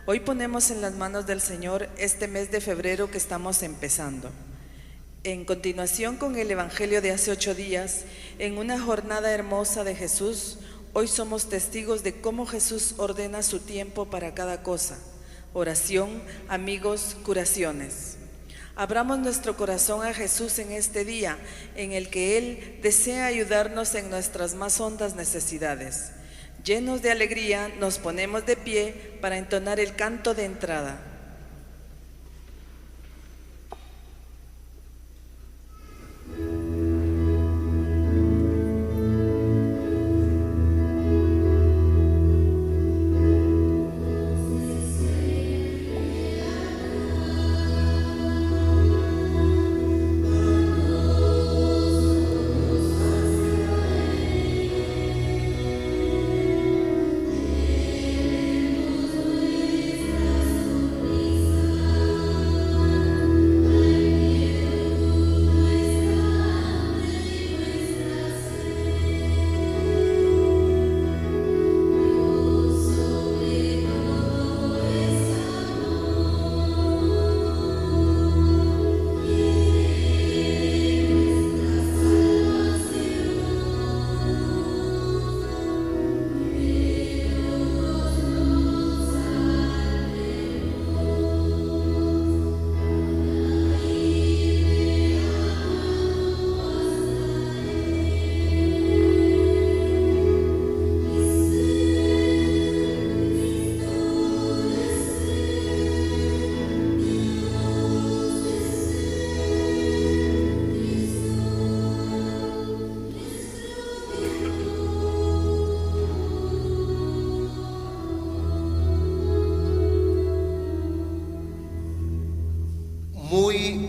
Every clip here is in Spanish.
Hoy ponemos en las manos del Señor este mes de febrero que estamos empezando. En continuación con el Evangelio de hace 8 días, en una jornada hermosa de Jesús, hoy somos testigos de cómo Jesús ordena su tiempo para cada cosa: oración, amigos, curaciones. Abramos nuestro corazón a Jesús en este día, en el que Él desea ayudarnos en nuestras más hondas necesidades. Llenos de alegría, nos ponemos de pie para entonar el canto de entrada.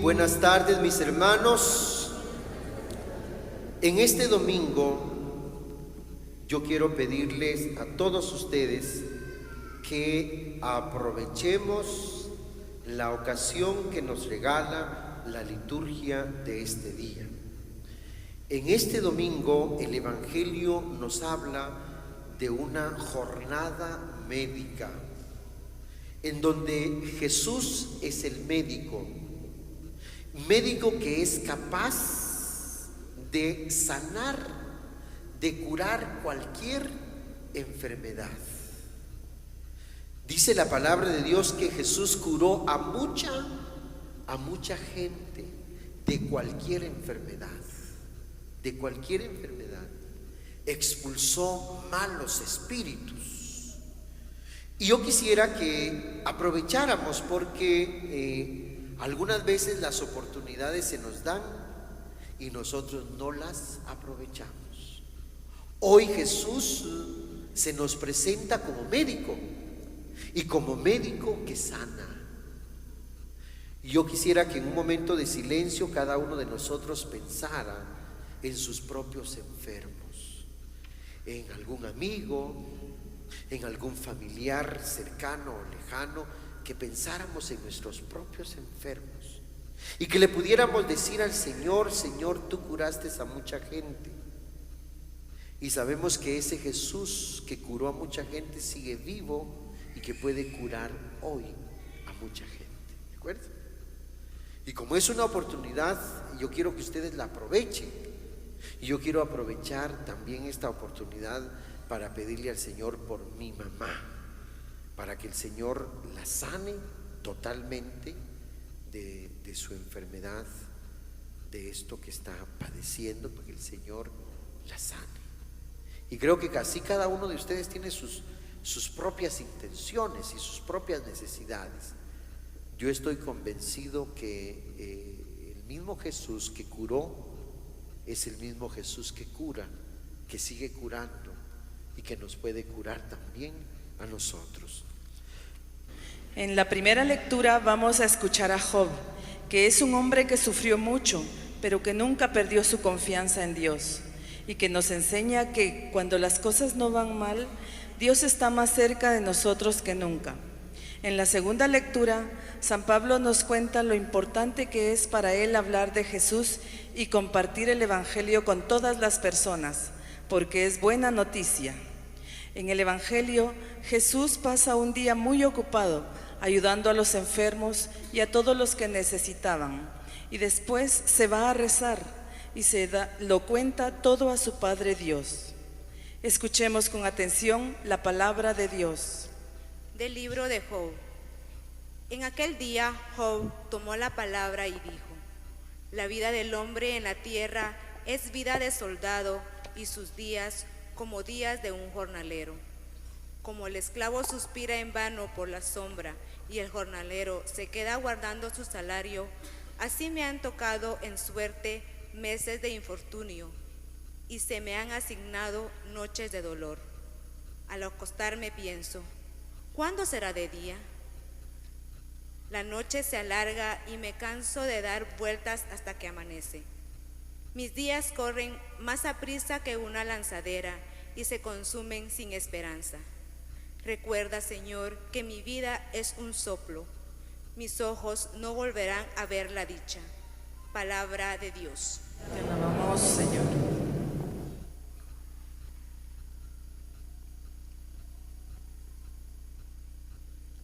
Buenas tardes, mis hermanos. En este domingo yo quiero pedirles a todos ustedes que aprovechemos la ocasión que nos regala la liturgia de este día. En este domingo el Evangelio nos habla de una jornada médica, en donde Jesús es el médico que es capaz de sanar, de curar cualquier enfermedad. Dice la palabra de Dios que Jesús curó a mucha gente de cualquier enfermedad, expulsó malos espíritus. Y yo quisiera que aprovecháramos porque algunas veces las oportunidades se nos dan y nosotros no las aprovechamos. Hoy Jesús se nos presenta como médico, y como médico que sana. Y yo quisiera que en un momento de silencio cada uno de nosotros pensara en sus propios enfermos, en algún amigo, en algún familiar cercano o lejano, que pensáramos en nuestros propios enfermos y que le pudiéramos decir al Señor: Señor, tú curaste a mucha gente, y sabemos que ese Jesús que curó a mucha gente sigue vivo y que puede curar hoy a mucha gente, ¿de acuerdo? Y como es una oportunidad, yo quiero que ustedes la aprovechen, y yo quiero aprovechar también esta oportunidad para pedirle al Señor por mi mamá, para que el Señor la sane totalmente de su enfermedad, de esto que está padeciendo, para que el Señor la sane. Y creo que casi cada uno de ustedes tiene sus propias intenciones y sus propias necesidades. Yo estoy convencido que el mismo Jesús que curó es el mismo Jesús que cura, que sigue curando y que nos puede curar también a nosotros. En la primera lectura vamos a escuchar a Job, que es un hombre que sufrió mucho, pero que nunca perdió su confianza en Dios, y que nos enseña que cuando las cosas no van mal, Dios está más cerca de nosotros que nunca. En la segunda lectura, San Pablo nos cuenta lo importante que es para él hablar de Jesús y compartir el Evangelio con todas las personas, porque es buena noticia. En el Evangelio, Jesús pasa un día muy ocupado, ayudando a los enfermos y a todos los que necesitaban. Y después se va a rezar y lo cuenta todo a su Padre Dios. Escuchemos con atención la palabra de Dios. Del libro de Job. En aquel día Job tomó la palabra y dijo: la vida del hombre en la tierra es vida de soldado, y sus días como días de un jornalero. Como el esclavo suspira en vano por la sombra y el jornalero se queda guardando su salario, así me han tocado en suerte meses de infortunio, y se me han asignado noches de dolor. Al acostarme pienso: ¿cuándo será de día? La noche se alarga y me canso de dar vueltas hasta que amanece. Mis días corren más aprisa que una lanzadera y se consumen sin esperanza. Recuerda, Señor, que mi vida es un soplo. Mis ojos no volverán a ver la dicha. Palabra de Dios. Te alabamos, Señor.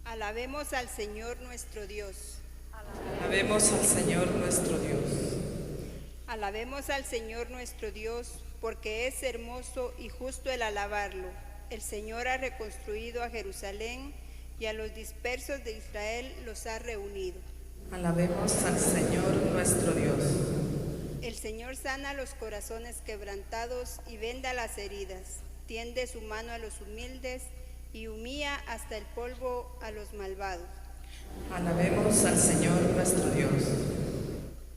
Alabemos al Señor nuestro Dios. Alabemos al Señor nuestro Dios. Alabemos al Señor nuestro Dios, porque es hermoso y justo el alabarlo. El Señor ha reconstruido a Jerusalén y a los dispersos de Israel los ha reunido. Alabemos al Señor nuestro Dios. El Señor sana los corazones quebrantados y venda las heridas. Tiende su mano a los humildes y humilla hasta el polvo a los malvados. Alabemos al Señor nuestro Dios.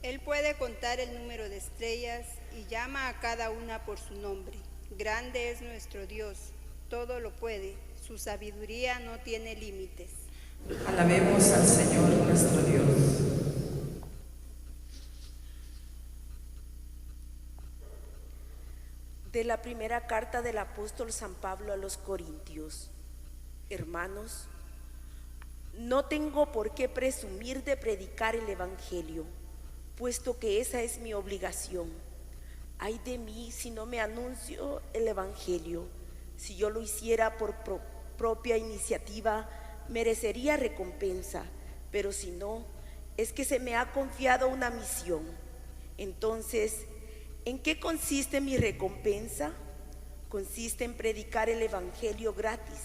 Él puede contar el número de estrellas y llama a cada una por su nombre. Grande es nuestro Dios, todo lo puede, su sabiduría no tiene límites. Alabemos al Señor nuestro Dios. De la primera carta del apóstol San Pablo a los Corintios. Hermanos, no tengo por qué presumir de predicar el Evangelio, puesto que esa es mi obligación. Ay de mí si no me anuncio el Evangelio. Si yo lo hiciera por propia iniciativa, merecería recompensa, pero si no, es que se me ha confiado una misión. Entonces, ¿en qué consiste mi recompensa? Consiste en predicar el Evangelio gratis,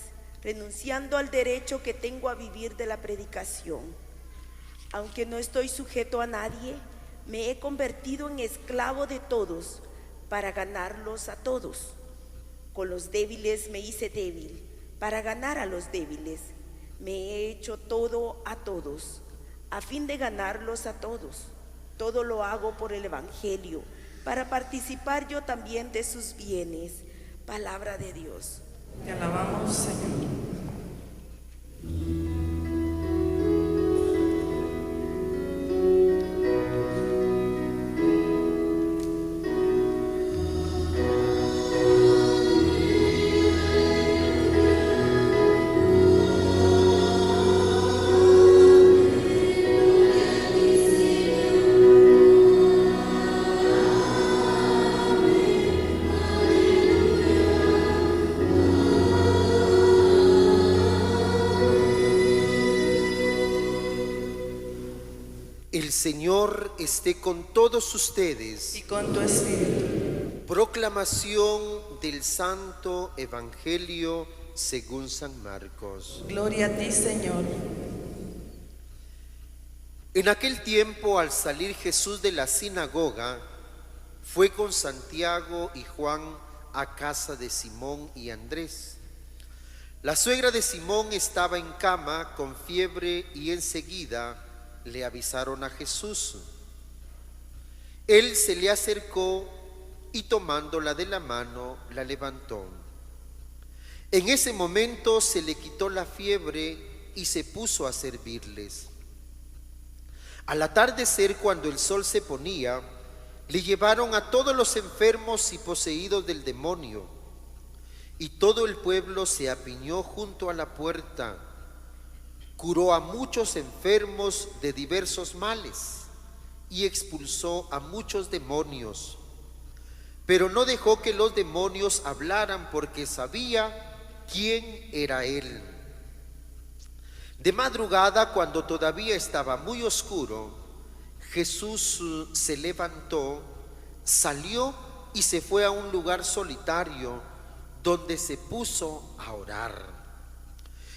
renunciando al derecho que tengo a vivir de la predicación. Aunque no estoy sujeto a nadie, me he convertido en esclavo de todos para ganarlos a todos. Con los débiles me hice débil para ganar a los débiles. Me he hecho todo a todos a fin de ganarlos a todos. Todo lo hago por el Evangelio, para participar yo también de sus bienes. Palabra de Dios. Te alabamos, Señor. El Señor esté con todos ustedes. Y con tu espíritu. Proclamación del Santo Evangelio según San Marcos. Gloria a ti, Señor. En aquel tiempo, al salir Jesús de la sinagoga, fue con Santiago y Juan a casa de Simón y Andrés. La suegra de Simón estaba en cama con fiebre y enseguida le avisaron a Jesús. Él se le acercó y tomándola de la mano la levantó. En ese momento se le quitó la fiebre y se puso a servirles. Al atardecer, cuando el sol se ponía, le llevaron a todos los enfermos y poseídos del demonio, y todo el pueblo se apiñó junto a la puerta. Curó a muchos enfermos de diversos males y expulsó a muchos demonios, pero no dejó que los demonios hablaran, porque sabía quién era él. De madrugada, cuando todavía estaba muy oscuro, Jesús se levantó, salió y se fue a un lugar solitario donde se puso a orar.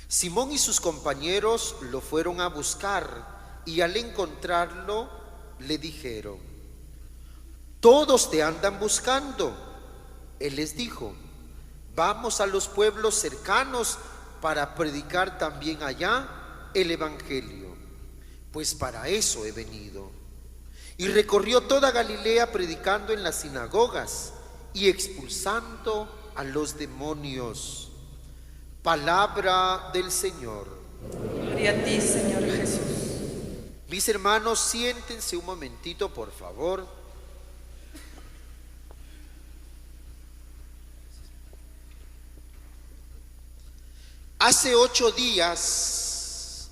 Simón y sus compañeros lo fueron a buscar y al encontrarlo le dijeron: todos te andan buscando. Él les dijo: vamos a los pueblos cercanos para predicar también allá el evangelio, pues para eso he venido. Y recorrió toda Galilea predicando en las sinagogas y expulsando a los demonios. Palabra del Señor. Gloria a ti, Señor Jesús. Mis hermanos, siéntense un momentito, por favor. Hace 8 días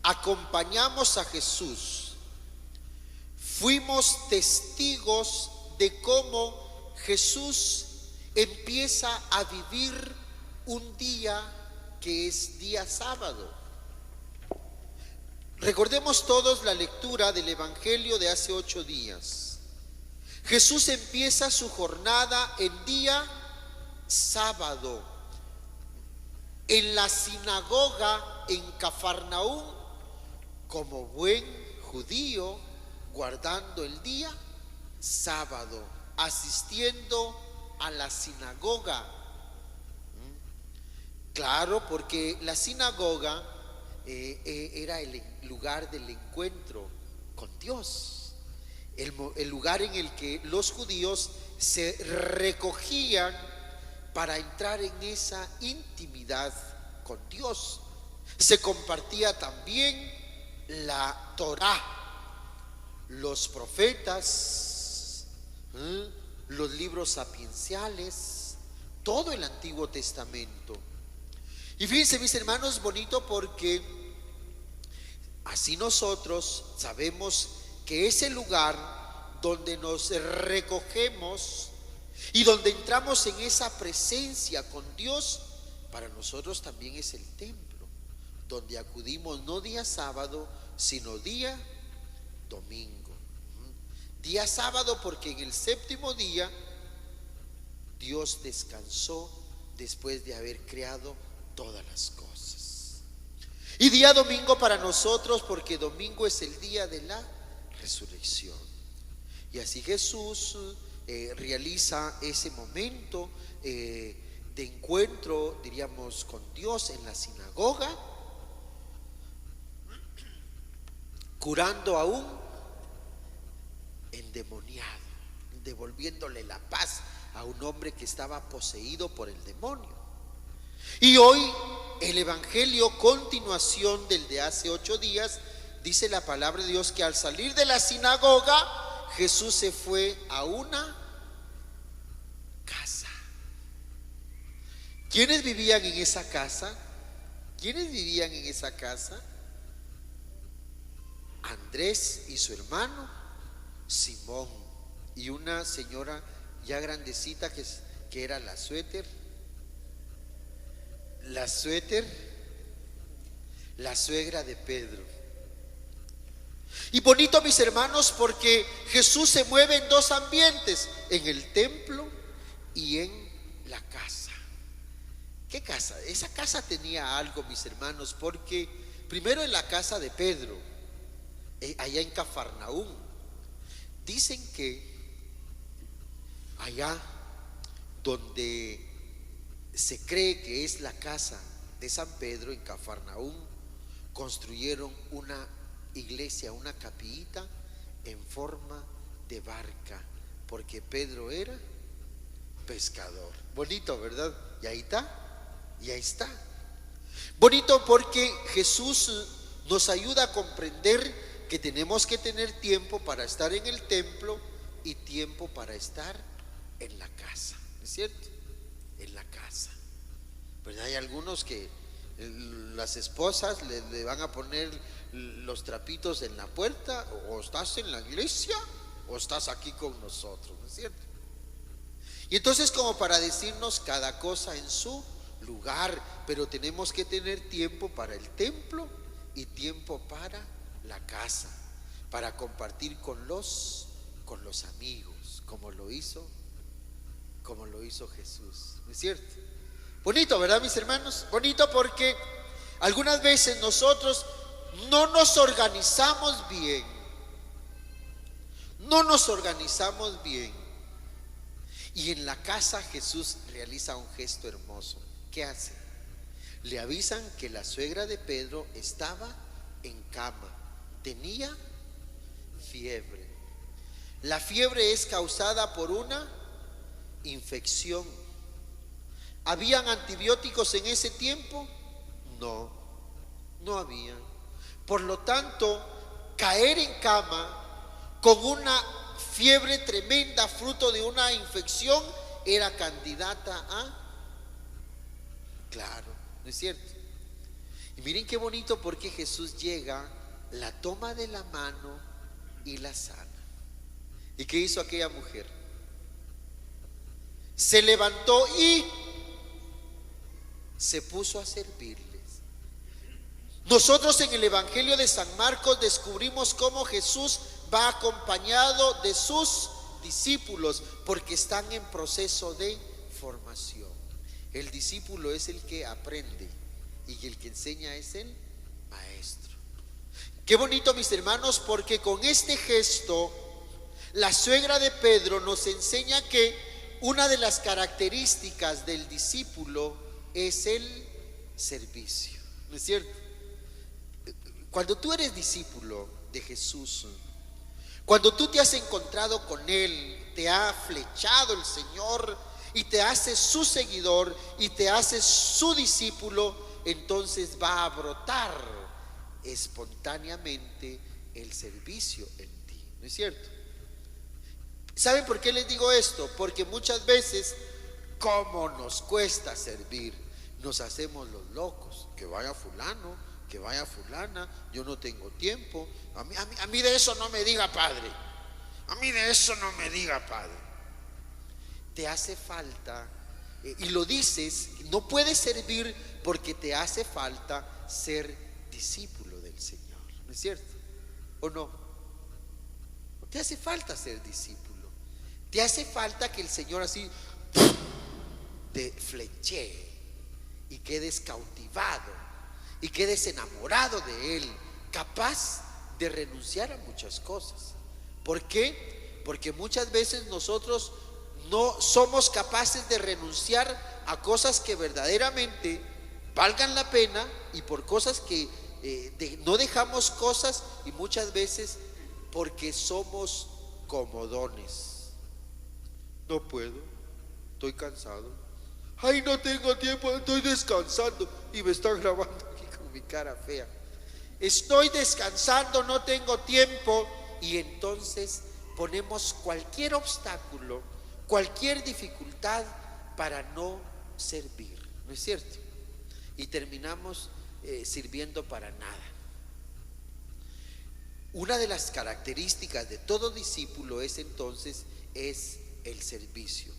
acompañamos a Jesús. Fuimos testigos de cómo Jesús empieza a vivir un día que es día sábado. Recordemos todos la lectura del Evangelio de hace 8 días. Jesús empieza su jornada en día sábado, en la sinagoga en Cafarnaúm, como buen judío, guardando el día sábado, asistiendo a la sinagoga. Claro, porque la sinagoga era el lugar del encuentro con Dios, el lugar en el que los judíos se recogían para entrar en esa intimidad con Dios. Se compartía también la Torá, los profetas, los libros sapienciales, todo el Antiguo Testamento. Y fíjense, mis hermanos, bonito, porque así nosotros sabemos que ese lugar donde nos recogemos y donde entramos en esa presencia con Dios, para nosotros también es el templo, donde acudimos no día sábado, sino día domingo. Día sábado porque en el 7º día Dios descansó después de haber creado todas las cosas. Y día domingo para nosotros porque domingo es el día de la resurrección. Y así Jesús realiza ese momento de encuentro, diríamos, con Dios en la sinagoga, curando a un endemoniado, devolviéndole la paz a un hombre que estaba poseído por el demonio. Y hoy el Evangelio, continuación del de hace 8 días, dice la palabra de Dios que al salir de la sinagoga Jesús se fue a una casa. ¿Quiénes vivían en esa casa? ¿Quiénes vivían en esa casa? Andrés y su hermano Simón y una señora ya grandecita que era la suéter, la suegra de Pedro. Y bonito, mis hermanos, porque Jesús se mueve en 2 ambientes, en el templo y en la casa. ¿Qué casa? Esa casa tenía algo, mis hermanos, porque primero en la casa de Pedro, allá en Cafarnaúm, dicen que allá donde se cree que es la casa de San Pedro, en Cafarnaúm, construyeron una iglesia, una capillita en forma de barca, porque Pedro era pescador. Bonito, ¿verdad? Y ahí está. Bonito porque Jesús nos ayuda a comprender que tenemos que tener tiempo para estar en el templo y tiempo para estar en la casa, ¿es cierto? En la casa. Pues hay algunos que las esposas le van a poner los trapitos en la puerta, o estás en la iglesia o estás aquí con nosotros, ¿no es cierto? Y entonces, como para decirnos cada cosa en su lugar, pero tenemos que tener tiempo para el templo y tiempo para la casa, para compartir con los amigos, como lo hizo Jesús. ¿No es cierto? Bonito, ¿verdad, mis hermanos? Bonito, porque algunas veces nosotros no nos organizamos bien. Y en la casa Jesús realiza un gesto hermoso. ¿Qué hace? Le avisan que la suegra de Pedro estaba en cama, tenía fiebre. La fiebre es causada por una infección. ¿Habían antibióticos en ese tiempo? No había. Por lo tanto, caer en cama con una fiebre tremenda, fruto de una infección, era candidata a... Claro, ¿no es cierto? Y miren qué bonito, porque Jesús llega, la toma de la mano y la sana. ¿Y qué hizo aquella mujer? Se levantó y se puso a servirles. Nosotros en el Evangelio de San Marcos descubrimos cómo Jesús va acompañado de sus discípulos, porque están en proceso de formación. El discípulo es el que aprende y el que enseña es el maestro. Qué bonito, mis hermanos, porque con este gesto la suegra de Pedro nos enseña que una de las características del discípulo es el servicio. ¿No es cierto? Cuando tú eres discípulo de Jesús, cuando tú te has encontrado con Él, te ha flechado el Señor y te haces su seguidor y te haces su discípulo, entonces va a brotar espontáneamente el servicio en ti. ¿No es cierto? ¿Saben por qué les digo esto? Porque muchas veces, como nos cuesta servir, nos hacemos los locos. Que vaya fulano, que vaya fulana, yo no tengo tiempo. A mí de eso no me diga, padre. A mí de eso no me diga, padre. Te hace falta, y lo dices, no puedes servir porque te hace falta ser discípulo del Señor. ¿No es cierto? ¿O no? Te hace falta ser discípulo. Te hace falta que el Señor así te flechee y quedes cautivado y quedes enamorado de Él, capaz de renunciar a muchas cosas. ¿Por qué? Porque muchas veces nosotros no somos capaces de renunciar a cosas que verdaderamente valgan la pena, y por cosas que no dejamos cosas, y muchas veces porque somos comodones. No puedo, estoy cansado. Ay, no tengo tiempo, estoy descansando. Y me están grabando aquí con mi cara fea. Estoy descansando, no tengo tiempo. Y entonces ponemos cualquier obstáculo, cualquier dificultad para no servir. ¿No es cierto? Y terminamos sirviendo para nada. Una de las características de todo discípulo es entonces el servicio.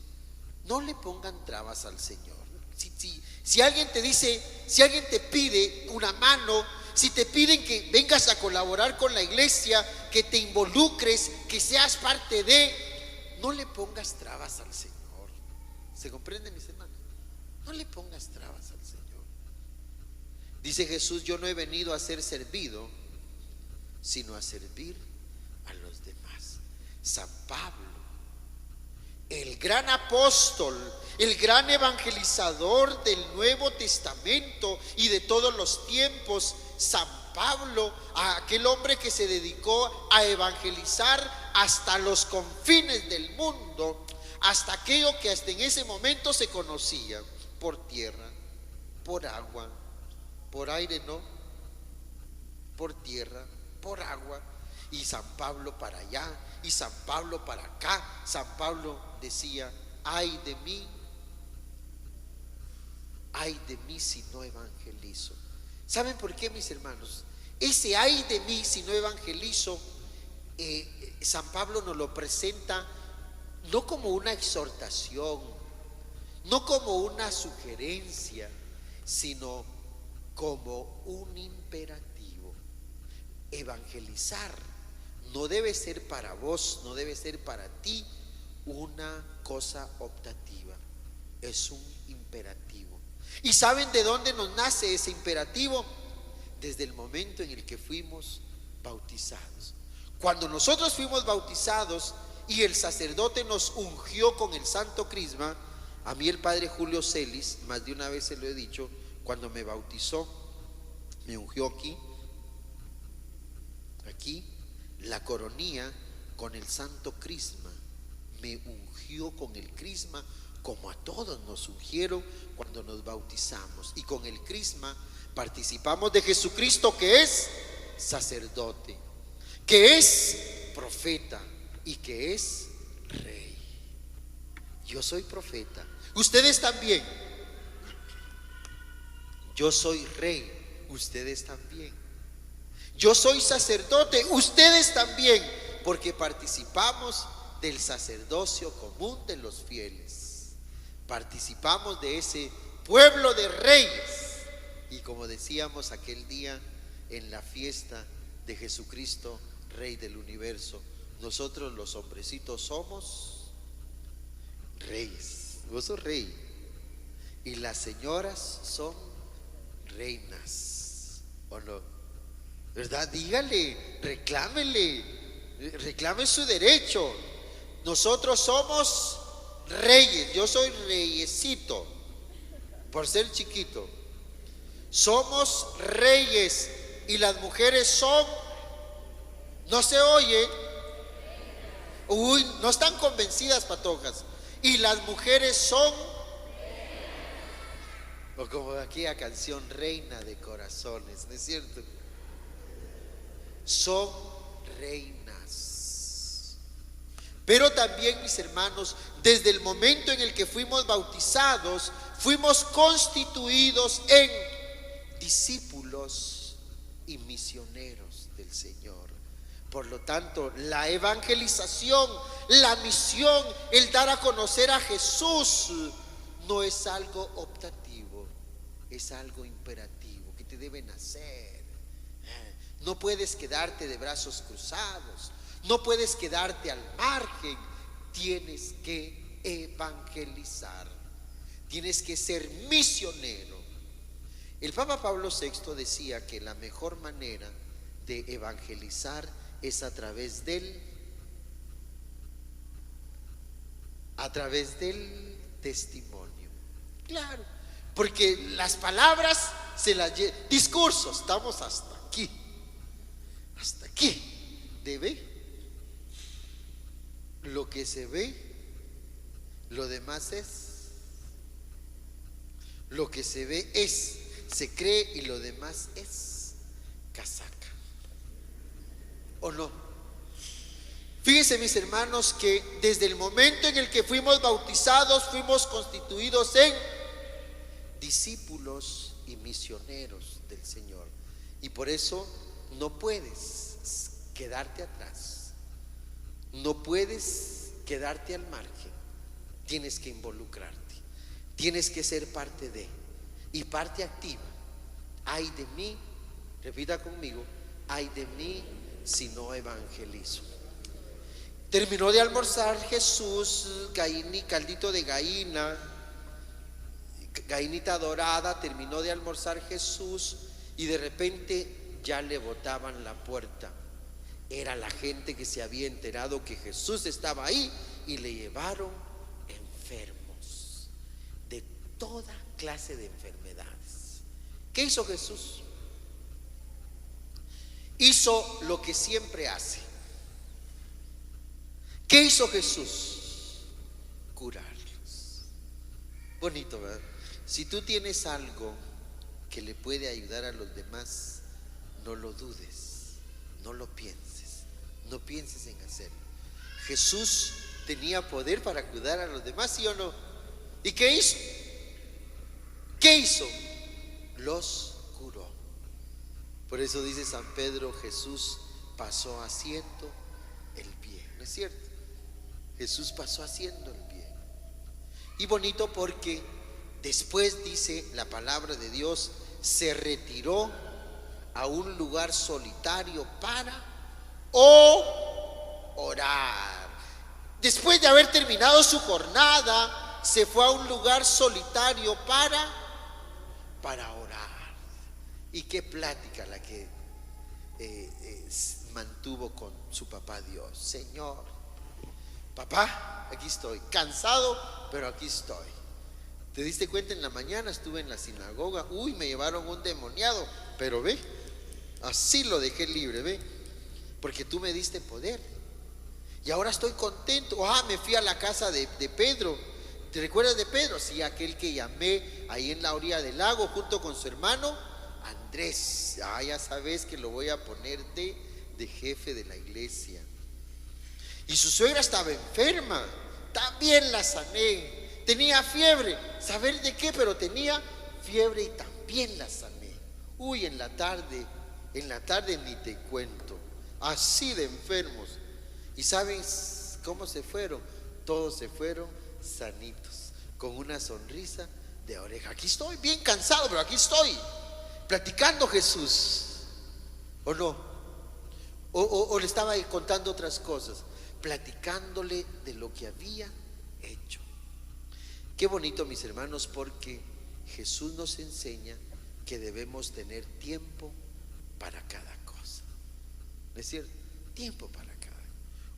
No le pongan trabas al Señor. Si alguien te dice, si alguien te pide una mano, si te piden que vengas a colaborar con la iglesia, que te involucres, que seas parte de, no le pongas trabas al Señor. ¿Se comprende, mis hermanos? No le pongas trabas al Señor. Dice Jesús: yo no he venido a ser servido, sino a servir a los demás. San Pablo, el gran apóstol, el gran evangelizador del Nuevo Testamento y de todos los tiempos, San Pablo, aquel hombre que se dedicó a evangelizar hasta los confines del mundo, hasta aquello que hasta en ese momento se conocía, por tierra, por agua, por aire no, por tierra, por agua. Y San Pablo para allá y San Pablo para acá. San Pablo decía: ay de mí si no evangelizo. ¿Saben por qué, mis hermanos? Ese ay de mí si no evangelizo, San Pablo nos lo presenta no como una exhortación, no como una sugerencia, sino como un imperativo. Evangelizar no debe ser para vos, no debe ser para ti una cosa optativa, es un imperativo. ¿Y saben de dónde nos nace ese imperativo? Desde el momento en el que fuimos bautizados. Cuando nosotros fuimos bautizados y el sacerdote nos ungió con el santo crisma, a mí el padre Julio Celis, más de una vez se lo he dicho, cuando me bautizó, me ungió aquí, la coronilla con el santo crisma, me ungió con el crisma como a todos nos ungieron cuando nos bautizamos, y con el crisma participamos de Jesucristo, que es sacerdote, que es profeta y que es rey. Yo soy profeta, ustedes también. Yo soy rey, ustedes también. Yo soy sacerdote, ustedes también, porque participamos del sacerdocio común de los fieles. Participamos de ese pueblo de reyes. Y como decíamos aquel día en la fiesta de Jesucristo, Rey del universo, nosotros los hombrecitos somos reyes. Vos sos rey y las señoras son reinas, ¿o no? ¿Verdad? Dígale, reclame su derecho. Nosotros somos reyes. Yo soy reyesito por ser chiquito. Somos reyes y las mujeres son, ¿no se oye? Uy, no están convencidas, patojas. Y las mujeres son, o como aquella canción, reina de corazones, ¿no es cierto? Son reinas. Pero también, mis hermanos, desde el momento en el que fuimos bautizados, fuimos constituidos en discípulos y misioneros del Señor. Por lo tanto, la evangelización, la misión, el dar a conocer a Jesús no es algo optativo, es algo imperativo que te deben hacer. No puedes quedarte de brazos cruzados, no puedes quedarte al margen, tienes que evangelizar, tienes que ser misionero. El Papa Pablo VI decía que la mejor manera de evangelizar es a través del testimonio. Claro, porque las palabras se las llevan, discursos, estamos hasta aquí, debe. Lo que se ve, lo demás es. Lo que se ve es, se cree, y lo demás es casaca. ¿O no? Fíjense, mis hermanos, que desde el momento en el que fuimos bautizados, fuimos constituidos en discípulos y misioneros del Señor. Y por eso no puedes quedarte atrás, no puedes quedarte al margen, tienes que involucrarte, tienes que ser parte de, y parte activa. Ay de mí, repita conmigo, ay de mí si no evangelizo. Terminó de almorzar Jesús, caldito de gallinita dorada, terminó de almorzar Jesús y de repente ya le botaban la puerta. Era la gente que se había enterado que Jesús estaba ahí y le llevaron enfermos de toda clase de enfermedades. ¿Qué hizo Jesús? Hizo lo que siempre hace. ¿Qué hizo Jesús? Curarlos. Bonito, ¿verdad? Si tú tienes algo que le puede ayudar a los demás, no lo dudes, no lo pienses, no pienses en hacerlo. Jesús tenía poder para cuidar a los demás, ¿sí o no? ¿Y qué hizo? ¿Qué hizo? Los curó. Por eso dice San Pedro, Jesús pasó haciendo el bien, ¿no es cierto? Jesús pasó haciendo el bien. Y bonito porque después, dice la palabra de Dios, se retiró a un lugar solitario para orar. Después de haber terminado su jornada, se fue a un lugar solitario para orar. Y qué plática la que mantuvo con su papá Dios. Señor, papá, aquí estoy, cansado, pero aquí estoy. ¿Te diste cuenta? En la mañana estuve en la sinagoga, uy, me llevaron un demoniado, pero ve, así lo dejé libre, ve, porque tú me diste poder. Y ahora estoy contento. Me fui a la casa de Pedro. ¿Te recuerdas de Pedro? Sí, aquel que llamé ahí en la orilla del lago junto con su hermano Andrés. Ya sabes que lo voy a poner de jefe de la iglesia. Y su suegra estaba enferma, también la sané. Tenía fiebre, saber de qué, pero tenía fiebre y también la sané. Uy, en la tarde ni te cuento, así de enfermos. ¿Y sabes cómo se fueron? Todos se fueron sanitos, con una sonrisa de oreja. Aquí estoy, bien cansado, pero aquí estoy, platicando Jesús. ¿O no? O le estaba contando otras cosas, platicándole de lo que había hecho. Qué bonito, mis hermanos, porque Jesús nos enseña que debemos tener tiempo para cada cosa. ¿No es cierto? Tiempo para cada.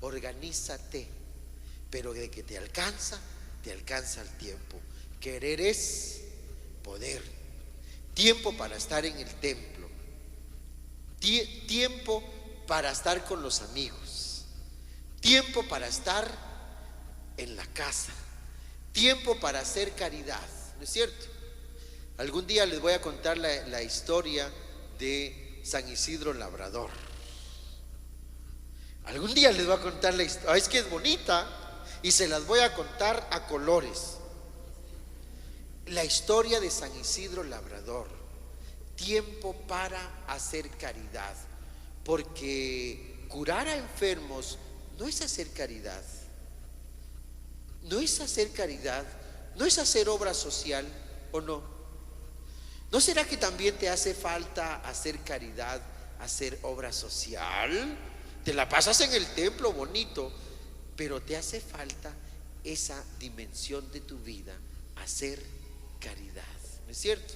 Organízate, pero de que te alcanza el tiempo. Querer es poder. Tiempo para estar en el templo. Tiempo para estar con los amigos. Tiempo para estar en la casa. Tiempo para hacer caridad. ¿No es cierto? Algún día les voy a contar la historia de San Isidro Labrador. Algún día les voy a contar la historia. Es que es bonita y se las voy a contar a colores. La historia de San Isidro Labrador. Tiempo para hacer caridad. Porque curar a enfermos no es hacer caridad. No es hacer caridad. No es hacer obra social, ¿o no? ¿No será que también te hace falta hacer caridad, hacer obra social? Te la pasas en el templo bonito, pero te hace falta esa dimensión de tu vida, hacer caridad, ¿no es cierto?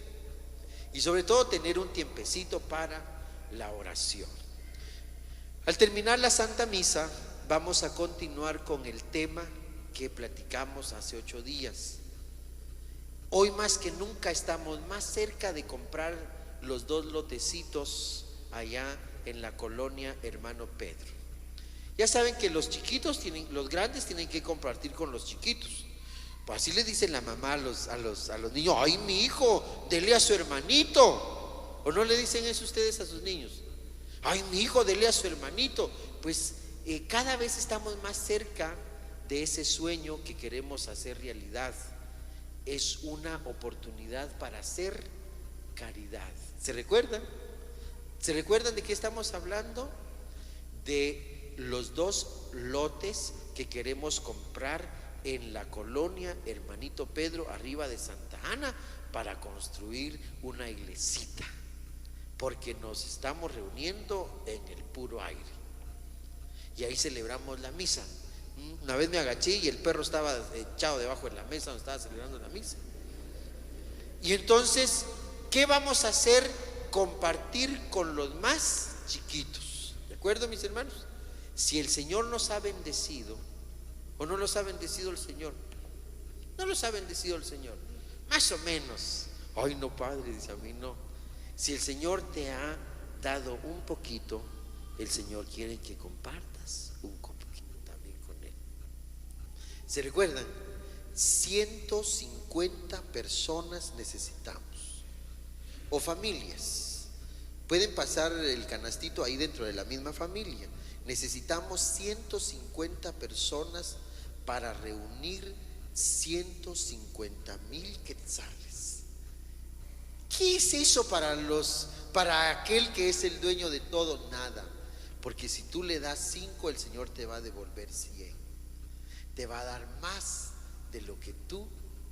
Y sobre todo tener un tiempecito para la oración. Al terminar la Santa Misa, vamos a continuar con el tema que platicamos hace 8 días. Hoy más que nunca estamos más cerca de comprar los 2 lotecitos allá en la colonia Hermano Pedro. Ya saben que los grandes tienen que compartir con los chiquitos. Pues así le dicen la mamá a los niños: ay, mi hijo, dele a su hermanito. ¿O no le dicen eso ustedes a sus niños? Ay, mi hijo, dele a su hermanito. Pues cada vez estamos más cerca de ese sueño que queremos hacer realidad. Es una oportunidad para hacer caridad. ¿Se recuerdan? ¿Se recuerdan de qué estamos hablando? De los 2 lotes que queremos comprar en la colonia Hermanito Pedro, arriba de Santa Ana, para construir una iglesita, porque nos estamos reuniendo en el puro aire. Y ahí celebramos la misa. Una vez me agaché y el perro estaba echado debajo de la mesa donde estaba celebrando la misa. Y entonces, ¿qué vamos a hacer? Compartir con los más chiquitos. ¿De acuerdo, mis hermanos? Si el Señor nos ha bendecido, ¿o no los ha bendecido el Señor? No los ha bendecido el Señor, más o menos. Ay, no, padre, dice, a mí no. Si el Señor te ha dado un poquito, el Señor quiere que compartas un poquito también con Él. ¿Se recuerdan? 150 personas necesitamos, o familias. Pueden pasar el canastito ahí dentro de la misma familia. Necesitamos 150 personas para reunir 150,000 quetzales. ¿Qué es eso para aquel que es el dueño de todo? Nada. Porque si tú le das 5, el Señor te va a devolver 100. Te va a dar más de lo que tú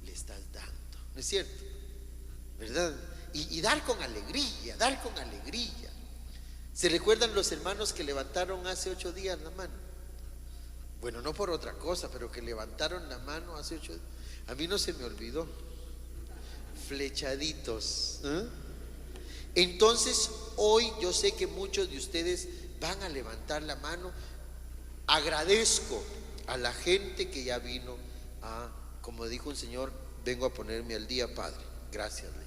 le estás dando, ¿no es cierto? ¿Verdad? Y dar con alegría, dar con alegría. ¿Se recuerdan los hermanos que levantaron hace 8 días la mano? Bueno, no por otra cosa, pero que levantaron la mano hace 8 días. A mí no se me olvidó. Flechaditos, ¿eh? Entonces hoy yo sé que muchos de ustedes van a levantar la mano. Agradezco a la gente que ya vino a, como dijo un señor, vengo a ponerme al día, Padre. Gracias, Legión.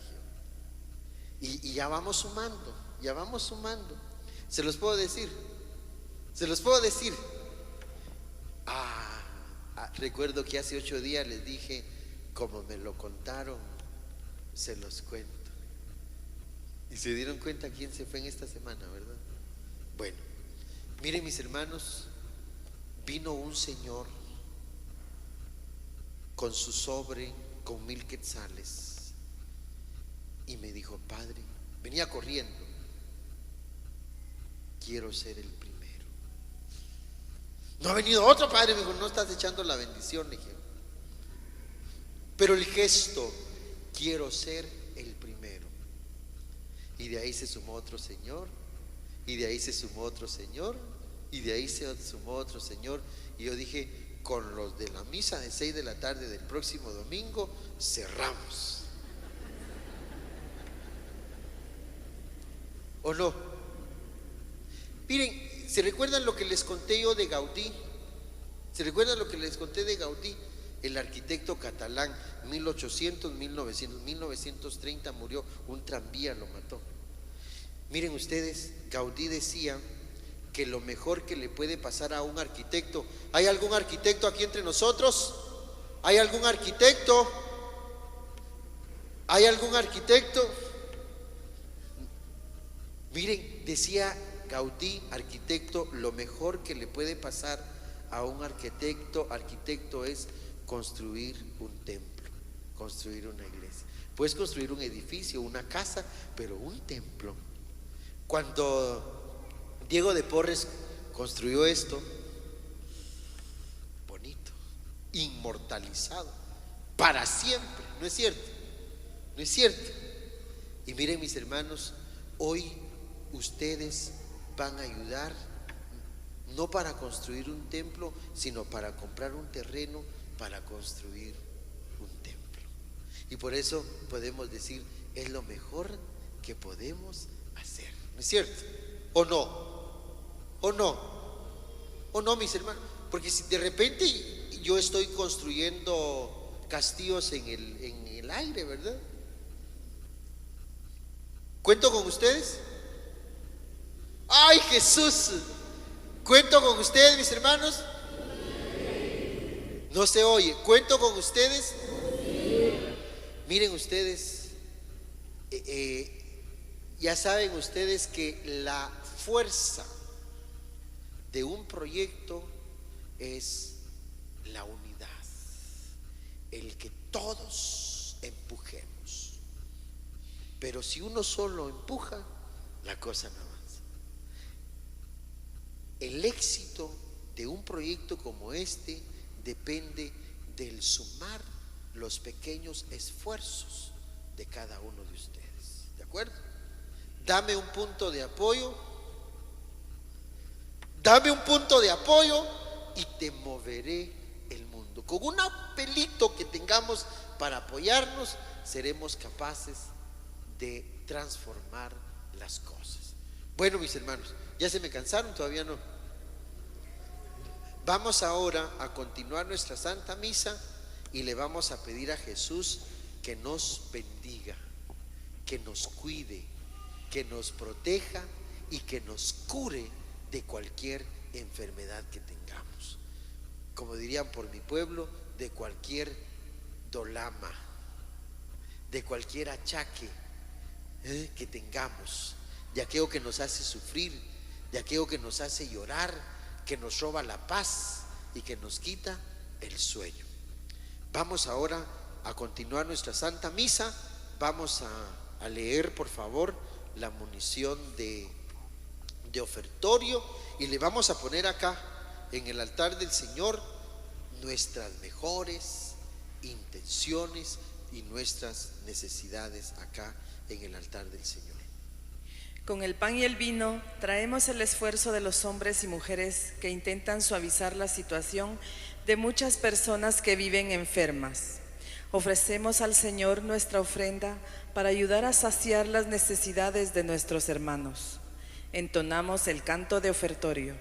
Y ya vamos sumando, ya vamos sumando. Se los puedo decir, se los puedo decir. Recuerdo que hace 8 días les dije, como me lo contaron, se los cuento. Y se dieron cuenta quién se fue en esta semana, ¿verdad? Bueno, miren mis hermanos, vino un señor con su sobre con 1000 quetzales y me dijo, Padre, venía corriendo, quiero ser el primero. No ha venido otro, Padre, me dijo, no estás echando la bendición, le dije. Pero el gesto, quiero ser el primero. Y de ahí se sumó otro señor, y de ahí se sumó otro señor, y de ahí se sumó otro señor. Y yo dije, con los de la misa de 6 de la tarde del próximo domingo cerramos. ¿O no? Miren, ¿se recuerdan lo que les conté yo de Gaudí? ¿Se recuerdan lo que les conté de Gaudí? El arquitecto catalán, 1800, 1900, 1930 murió, un tranvía lo mató. Miren ustedes, Gaudí decía que lo mejor que le puede pasar a un arquitecto. ¿Hay algún arquitecto aquí entre nosotros? ¿Hay algún arquitecto? ¿Hay algún arquitecto? Miren, decía Gaudí, arquitecto, lo mejor que le puede pasar a un arquitecto es construir un templo, construir una iglesia. Puedes construir un edificio, una casa, pero un templo. Cuando Diego de Porres construyó esto, bonito, inmortalizado, para siempre, ¿no es cierto? ¿No es cierto? Y miren mis hermanos, hoy ustedes van a ayudar no para construir un templo, sino para comprar un terreno para construir un templo. Y por eso podemos decir, es lo mejor que podemos hacer, ¿no es cierto? ¿O no? ¿O no? ¿O no, mis hermanos? Porque si de repente yo estoy construyendo castillos en el aire, ¿verdad? ¿Cuento con ustedes? ¡Ay, Jesús! ¿Cuento con ustedes, mis hermanos? No se oye. ¿Cuento con ustedes? Miren ustedes, ya saben ustedes que la fuerza de un proyecto es la unidad, el que todos empujemos. Pero si uno solo empuja, la cosa no avanza. El éxito de un proyecto como este depende del sumar los pequeños esfuerzos de cada uno de ustedes. ¿De acuerdo? Dame un punto de apoyo. Dame un punto de apoyo y te moveré el mundo. Con un apelito que tengamos para apoyarnos, seremos capaces de transformar las cosas. Bueno, mis hermanos, ¿ya se me cansaron? Todavía no. Vamos ahora a continuar nuestra Santa Misa y le vamos a pedir a Jesús que nos bendiga, que nos cuide, que nos proteja y que nos cure de cualquier enfermedad que tengamos. Como dirían por mi pueblo, de cualquier dolama, de cualquier achaque que tengamos, de aquello que nos hace sufrir, de aquello que nos hace llorar, que nos roba la paz y que nos quita el sueño. Vamos ahora a continuar nuestra Santa Misa. Vamos a leer, por favor, la munición de ofertorio y le vamos a poner acá en el altar del Señor nuestras mejores intenciones y nuestras necesidades acá en el altar del Señor. Con el pan y el vino traemos el esfuerzo de los hombres y mujeres que intentan suavizar la situación de muchas personas que viven enfermas. Ofrecemos al Señor nuestra ofrenda para ayudar a saciar las necesidades de nuestros hermanos. Entonamos el canto de ofertorio.